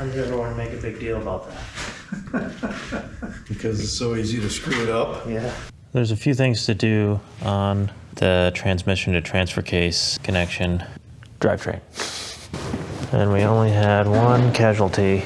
How does everyone make a big deal about that? Because it's so easy to screw it up. Yeah. There's a few things to do on the transmission to transfer case connection drivetrain. And we only had one casualty.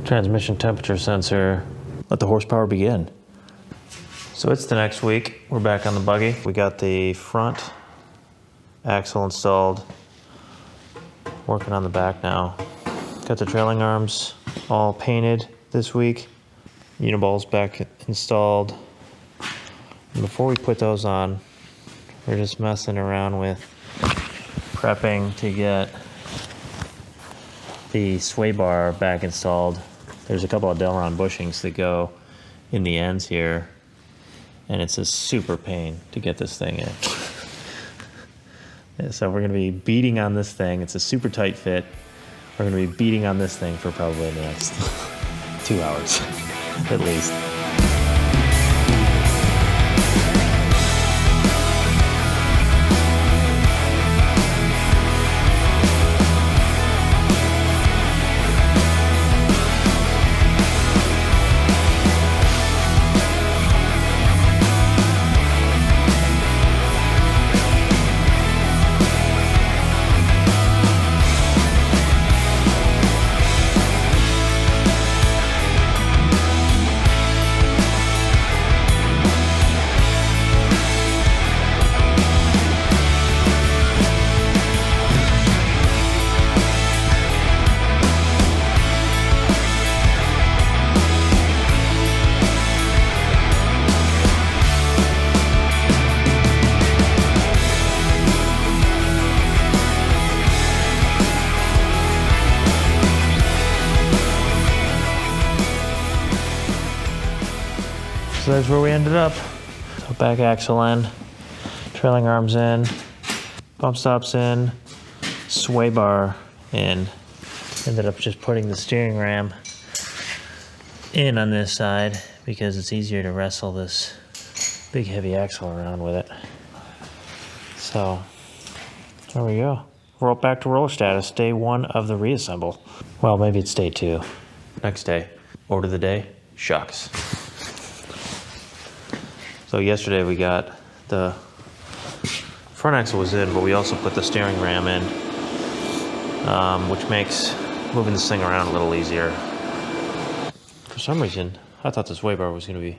Transmission temperature sensor. Let the horsepower begin. So it's the next week. We're back on the buggy. We got the front axle installed. Working on the back now. Got the trailing arms all painted this week. Uniballs back installed. And before we put those on, we're just messing around with prepping to get the sway bar back installed. There's a couple of Delron bushings that go in the ends here, and it's a super pain to get this thing in. So we're gonna be beating on this thing. It's a super tight fit. We're gonna be beating on this thing for probably the next 2 hours, at least. So there's where we ended up. So back axle in, trailing arms in, bump stops in, sway bar in. Ended up just putting the steering ram in on this side because it's easier to wrestle this big heavy axle around with it. So there we go. We're back to roller status, day 1 of the reassemble. Well, maybe it's day 2. Next day, order of the day, shocks. So yesterday we got the front axle was in, but we also put the steering ram in, which makes moving this thing around a little easier. For some reason, I thought the sway bar was going to be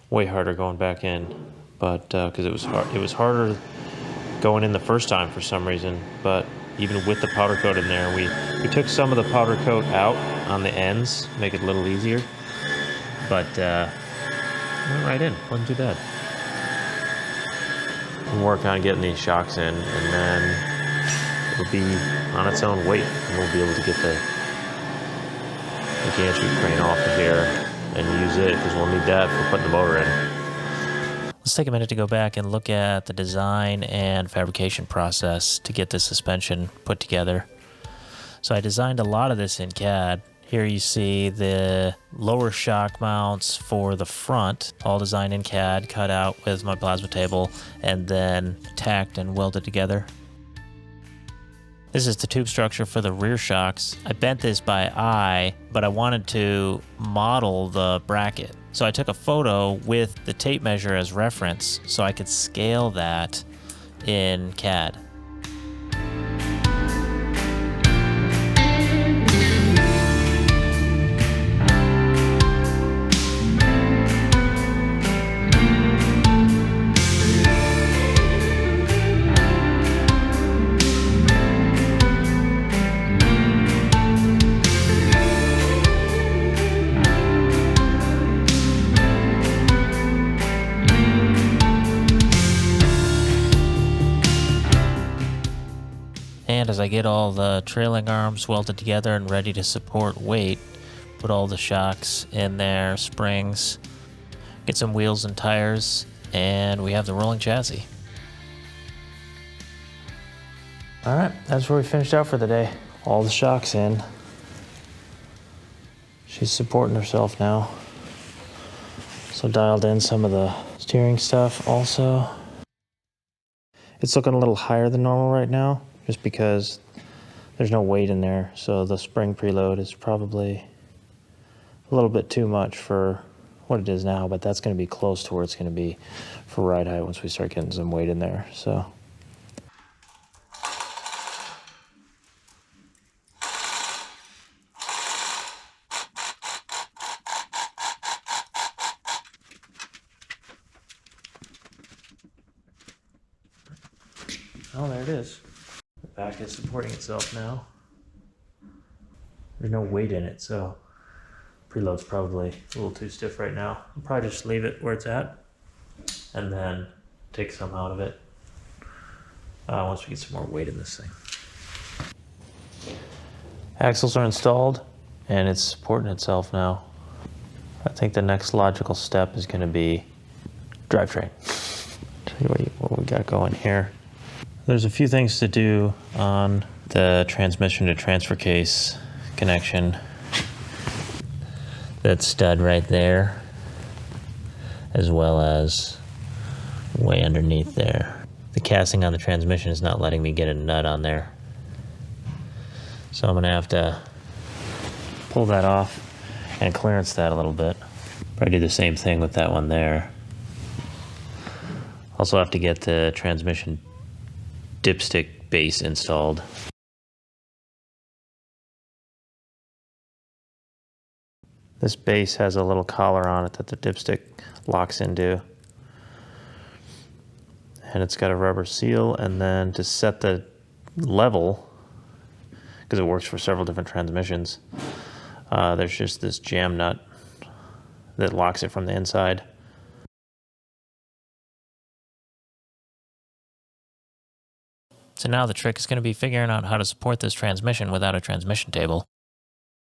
way harder going back in, but because it was harder going in the first time for some reason. But even with the powder coat in there, we took some of the powder coat out on the ends, make it a little easier. But went right in, wasn't too bad. We'll work on getting these shocks in, and then it'll be on its own weight, and we'll be able to get the gantry crane off of here and use it, because we'll need that for putting the motor in. Let's take a minute to go back and look at the design and fabrication process to get this suspension put together. So I designed a lot of this in CAD. Here you see the lower shock mounts for the front, all designed in CAD, cut out with my plasma table, and then tacked and welded together. This is the tube structure for the rear shocks. I bent this by eye, but I wanted to model the bracket. So I took a photo with the tape measure as reference so I could scale that in CAD. And as I get all the trailing arms welded together and ready to support weight, put all the shocks in there, springs, get some wheels and tires, and we have the rolling chassis. All right, that's where we finished out for the day. All the shocks in. She's supporting herself now. So dialed in some of the steering stuff also. It's looking a little higher than normal right now, just because there's no weight in there, so the spring preload is probably a little bit too much for what it is now, but that's going to be close to where it's going to be for ride height once we start getting some weight in there. So oh, there it is. The back is supporting itself now. There's no weight in it, so preload's probably a little too stiff right now. I'll probably just leave it where it's at and then take some out of it once we get some more weight in this thing. Axles are installed and it's supporting itself now. I think the next logical step is going to be drivetrain. Tell you what we got going here. There's a few things to do on the transmission to transfer case connection. That stud right there, as well as way underneath there. The casting on the transmission is not letting me get a nut on there. So I'm gonna have to pull that off and clearance that a little bit. Probably do the same thing with that one there. Also have to get the transmission dipstick base installed. This base has a little collar on it that the dipstick locks into. And it's got a rubber seal, and then to set the level, because it works for several different transmissions, there's just this jam nut that locks it from the inside. So now the trick is going to be figuring out how to support this transmission without a transmission table.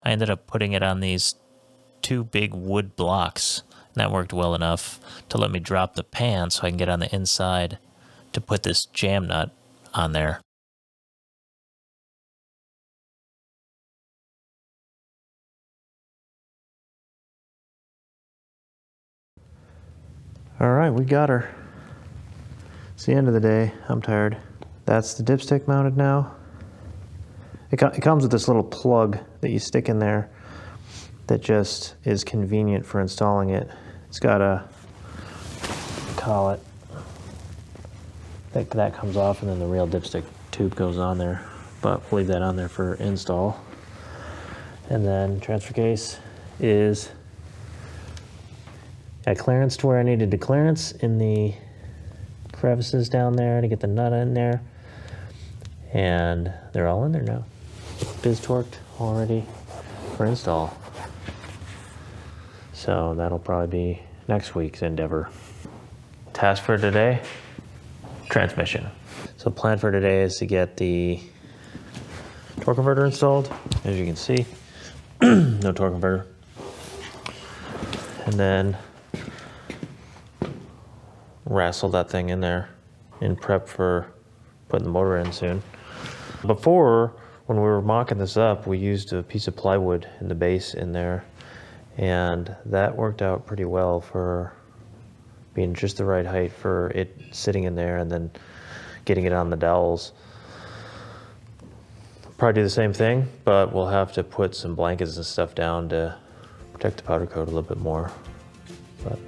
I ended up putting it on these two big wood blocks, and that worked well enough to let me drop the pan so I can get on the inside to put this jam nut on there. All right, we got her. It's the end of the day. I'm tired. That's the dipstick mounted now. It comes with this little plug that you stick in there that just is convenient for installing it. It's got a collet that comes off, and then the real dipstick tube goes on there. But we'll leave that on there for install. And then transfer case is got clearance to where I needed to clearance in the crevices down there to get the nut in there. And they're all in there now. Biz torqued already for install. So that'll probably be next week's endeavor. Task for today, transmission. So plan for today is to get the torque converter installed. As you can see, no torque converter. And then wrestle that thing in there in prep for putting the motor in soon. Before, when we were mocking this up, we used a piece of plywood in the base in there, and that worked out pretty well for being just the right height for it sitting in there and then getting it on the dowels. Probably do the same thing, but we'll have to put some blankets and stuff down to protect the powder coat a little bit more. But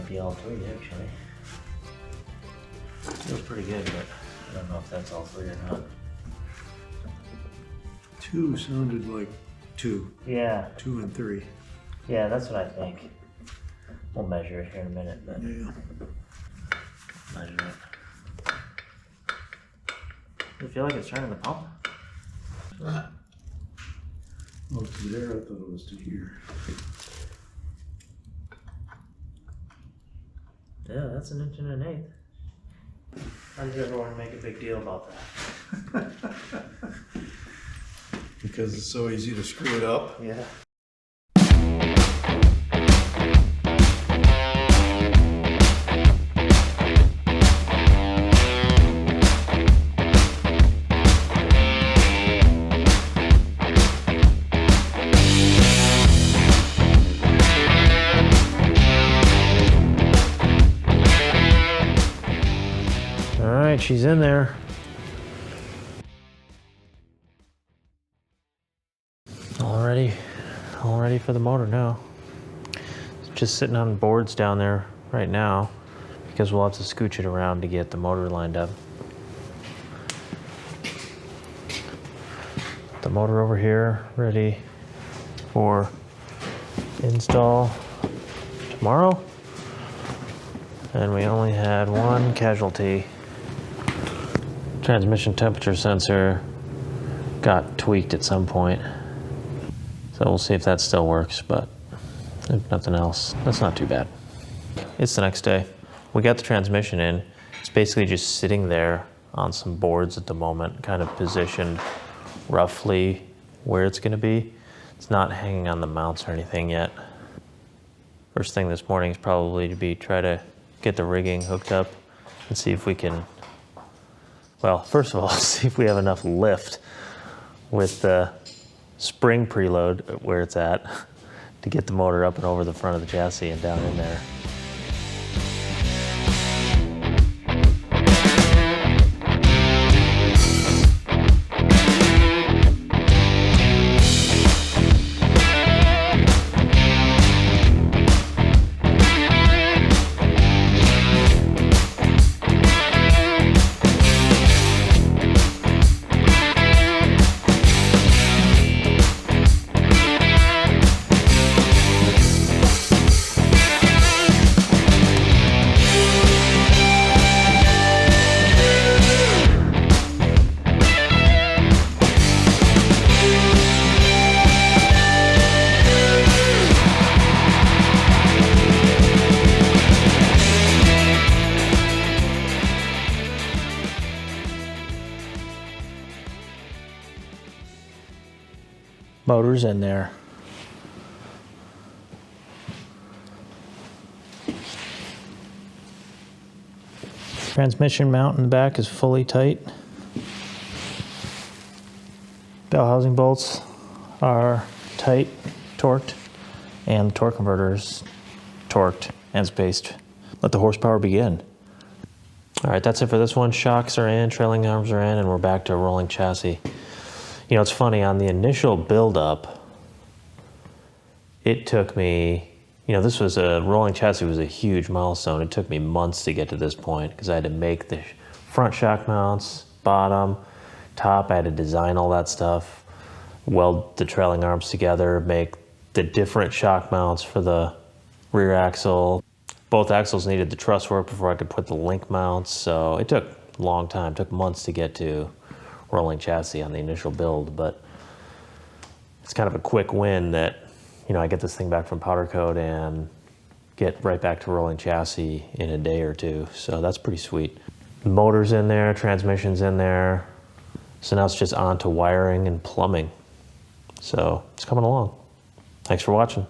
might be all three actually. Feels pretty good, but I don't know if that's all three or not. 2 sounded like 2. Yeah, 2 and 3. yeah, that's what I think. We'll measure it here in a minute, but Yeah. measure it. Does it feel like it's turning the pump? Oh, to there, I thought it was to here. Yeah, that's 1 1/8 inches. How does everyone make a big deal about that? Because it's so easy to screw it up. Yeah. All right, she's in there. All ready for the motor now. It's just sitting on boards down there right now because we'll have to scooch it around to get the motor lined up. The motor over here ready for install tomorrow. And we only had one casualty. Transmission temperature sensor got tweaked at some point. So we'll see if that still works, but if nothing else, that's not too bad. It's the next day. We got the transmission in. It's basically just sitting there on some boards at the moment, kind of positioned roughly where it's gonna be. It's not hanging on the mounts or anything yet. First thing this morning is probably to try to get the rigging hooked up and see if we can, well, first of all, see if we have enough lift with the spring preload where it's at to get the motor up and over the front of the chassis and down in there. Motor's in there. Transmission mount in the back is fully tight. Bell housing bolts are tight, torqued, and the torque converter is torqued and spaced. Let the horsepower begin. All right, that's it for this one. Shocks are in, trailing arms are in, and we're back to a rolling chassis. You know, it's funny, on the initial build-up, it took me, you know, this was a rolling chassis was a huge milestone. It took me months to get to this point because I had to make the front shock mounts, bottom, top. I had to design all that stuff, weld the trailing arms together, make the different shock mounts for the rear axle. Both axles needed the truss work before I could put the link mounts, so it took a long time. It took months to get to rolling chassis on the initial build, but it's kind of a quick win that, you know, I get this thing back from powder coat and get right back to rolling chassis in a day or two. So that's pretty sweet. Motor's in there, transmission's in there. So now it's just on to wiring and plumbing. So it's coming along. Thanks for watching.